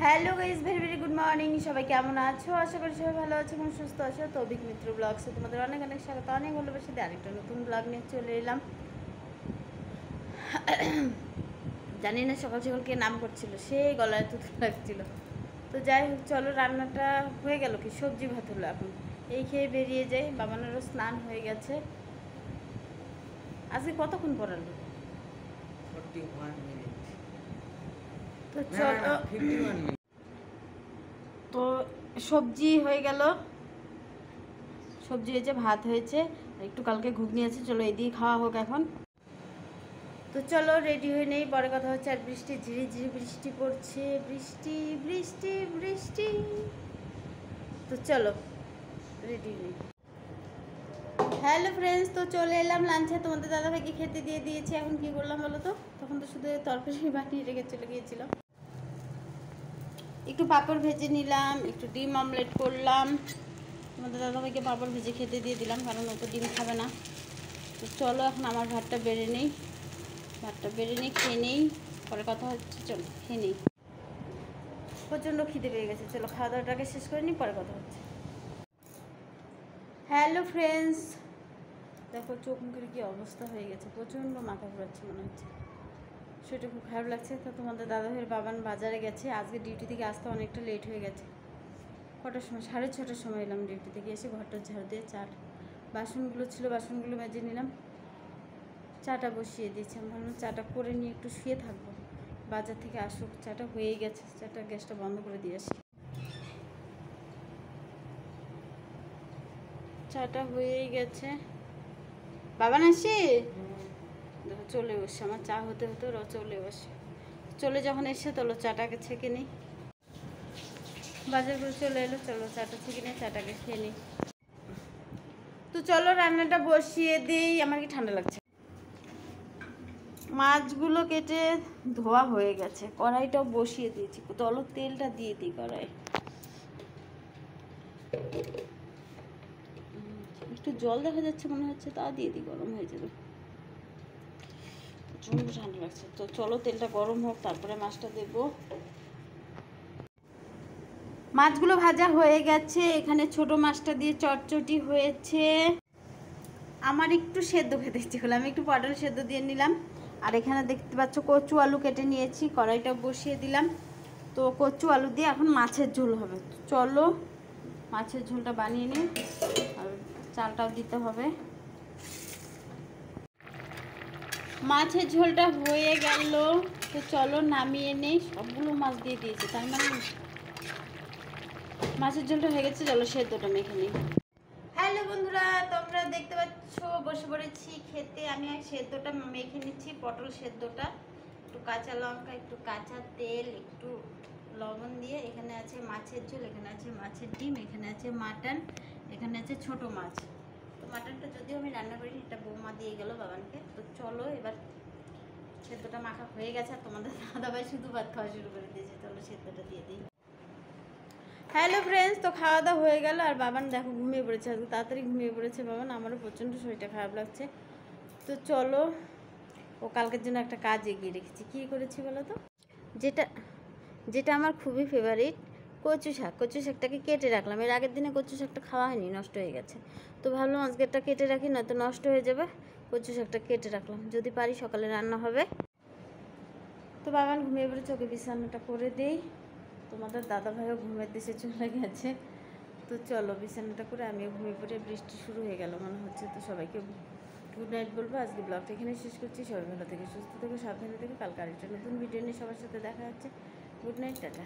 Hello guys, very very good morning. সবাই কেমন আছো? আশা করি সবাই ভালো আছো এবং সুস্থ আছো। তো অভিক মিত্র ব্লগসে তোমাদের অনেক অনেক স্বাগত, অনেক ভালোবাসা দিয়ে আরেকটা নতুন ব্লগ নিয়ে চলে এলাম। জানি না সকাল সকাল কে নাম করছিল, সেই গলায় তুত লাগছিল। তো যাই হোক, চলো রান্নাটা হয়ে গেল, কি সবজি ভাত হলো। এখন এই খেয়ে বেরিয়ে যাই। বাবানেরও স্নান হয়ে গেছে। আজকে কতক্ষণ পড়ালো? 41 মিনিট। তো চলো, তো সবজি হয়ে গেল, সবজি হয়েছে, ভাত হয়েছে, একটু কালকে ঘুগনি আছে। চলো এই দিয়ে খাওয়া হোক এখন। তো চলো রেডি হয়ে নেই, পরে কথা হচ্ছে। আর বৃষ্টি, ঝিরি ঝিরি বৃষ্টি পড়ছে, বৃষ্টি বৃষ্টি বৃষ্টি। তো চলো রেডি নেই। হ্যালো ফ্রেন্ডস, তো চলে এলাম লাঞ্চে। তোমাদের দাদাভাইকে খেতে দিয়ে দিয়েছি। এখন কি করলাম বলো তো? তখন তো শুধু তরকারি বানিয়ে রেখে চলে গিয়েছিলাম। একটু পাঁপড় ভেজে নিলাম, একটু ডিম অমলেট করলাম। তোমাদের দাদাভাইকে পাঁপড় ভেজে খেতে দিয়ে দিলাম, কারণ ও তো ডিম খাবে না। তো চলো এখন আমার ভাতটা বেড়ে নেই, খেয়ে নেই, পরে কথা হচ্ছে। চলো খেয়ে নেই, প্রচণ্ড খিদে পেয়ে গেছে। চলো খাওয়া দাওয়াটাকে শেষ করে নিই, পরে কথা হচ্ছে। হ্যালো ফ্রেন্ডস, দেখো চোখ মুখের কী অবস্থা হয়ে গেছে, প্রচণ্ড মাথা ঘোরাচ্ছে মনে হচ্ছে, সেটা খুব খারাপ লাগছে। তো তোমাদের দাদাভাইয়ের বাবান বাজারে গেছে, আজকে ডিউটি থেকে আসতে অনেকটা লেট হয়ে গেছে। কটার সময়? 6:30টার সময় এলাম ডিউটি থেকে। এসে ঘরটা ঝাড়ু দিয়ে বাসনগুলো ছিল, বাসনগুলো মেজে নিলাম, চাটা বসিয়ে দিয়েছি। আমি ভাবলাম চাটা করে নিয়ে একটু শুয়ে থাকবো, বাজার থেকে আসুক। চাটা হয়েই গেছে, চাটা গ্যাসটা বন্ধ করে দিয়ে আসি। চাটা হয়েই গেছে। বাবা না আসি, দেখো চলে বসে, আমার চা হতে হতে ওরা চলে বসে। চলে যখন এসে তোলো চাটাকে ছেঁকে নিই। বাজার করে চলে এলো, চলো চাটা ছেঁকে নিই, চাটাকে খেয়ে নিই। তো চলো রান্নাটা বসিয়ে দিই। আমার কি ঠান্ডা লাগছে। মাছগুলো কেটে ধোয়া হয়ে গেছে, কড়াইটাও বসিয়ে দিয়েছি। চলো তেলটা দিয়ে দিই কড়াই। একটু জল দেখা যাচ্ছে মনে হচ্ছে, তা দিয়ে দিই, গরম হয়ে যাবে। প্রচণ্ড ঠান্ডা লাগছে। তো চলো তেলটা গরম হোক, তারপরে মাছটা দেবো। মাছগুলো ভাজা হয়ে গেছে। এখানে ছোট মাছটা দিয়ে চটচটি হয়েছে। আমার একটু সেদ্ধ খেতে ইচ্ছে হলো, আমি একটু পটল সেদ্ধ দিয়ে নিলাম। আর এখানে দেখতে পাচ্ছ কচু আলু কেটে নিয়েছি, কড়াইটা বসিয়ে দিলাম। তো কচু আলু দিয়ে এখন মাছের ঝোল হবে। চলো মাছের ঝোলটা বানিয়ে নিই, আর চালটাও দিতে হবে। মাছের ঝোলটা হয়ে গেল, তো চলো নামিয়ে নেই। সবগুলো মাছ দিয়ে দিয়েছি, তার মানে মাছের ঝোলটা হয়ে গেছে। চলো সেদ্ধটা মেখে নিই। হ্যালো বন্ধুরা, তোমরা দেখতে পাচ্ছ বসে পড়েছি খেতে। আমি আর সেদ্ধটা মেখে নিচ্ছি, পটল সেদ্ধটা। একটু কাঁচা লঙ্কা, একটু কাঁচা তেল, একটু লবণ দিয়ে। এখানে আছে মাছের ঝোল, এখানে আছে মাছের ডিম, এখানে আছে মাটন, এখানে আছে ছোট মাছ। তো মাটনটা যদিও আমি রান্না করিনি, এটা বৌমা দিয়ে গেল বাবানকে। তো চলো এবার সেদ্ধটা মাখা হয়ে গেছে, আর তোমাদের দাদাভাই শুধু ভাত খাওয়া শুরু করে দিয়েছে। চলো সেদ্ধটা দিয়ে দিই। হ্যালো ফ্রেন্ডস, তো খাওয়া দাওয়া হয়ে গেল, আর বাবান দেখো ঘুমিয়ে পড়েছে। আজকে তাড়াতাড়ি ঘুমিয়ে পড়েছে বাবান, আমারও প্রচণ্ড শরীরটা খারাপ লাগছে। তো চলো, ও কালকের জন্য একটা কাজ এগিয়ে রেখেছি। কী করেছি বলো তো? যেটা যেটা আমার খুবই ফেভারিট, কচু শাক। কচু শাকটাকে কেটে রাখলাম। এর আগের দিনে কচু শাকটা খাওয়া হয়নি, নষ্ট হয়ে গেছে। তো ভাবলাম আজকেরটা কেটে রাখি, নয়তো নষ্ট হয়ে যাবে। কচু শাকটা কেটে রাখলাম, যদি পারি সকালে রান্না হবে। তো বাবান ঘুমিয়ে পড়েছে, ওকে বিছানাটা করে দেই। তোমাদের দাদাভাইও ঘুমের দেশে চলে গেছে। তো চলো বিছানাটা করে আমিও ঘুমিয়ে পড়ে। বৃষ্টি শুরু হয়ে গেল মনে হচ্ছে। তো সবাইকে গুড নাইট বলবো। আজকে ব্লগটা এখানে শেষ করছি। সবাই ভালো থেকে সুস্থ থেকে সাবধানে থেকে, কালকে আরেকটা নতুন ভিডিও নিয়ে সবার সাথে দেখা হচ্ছে। Good night, tata.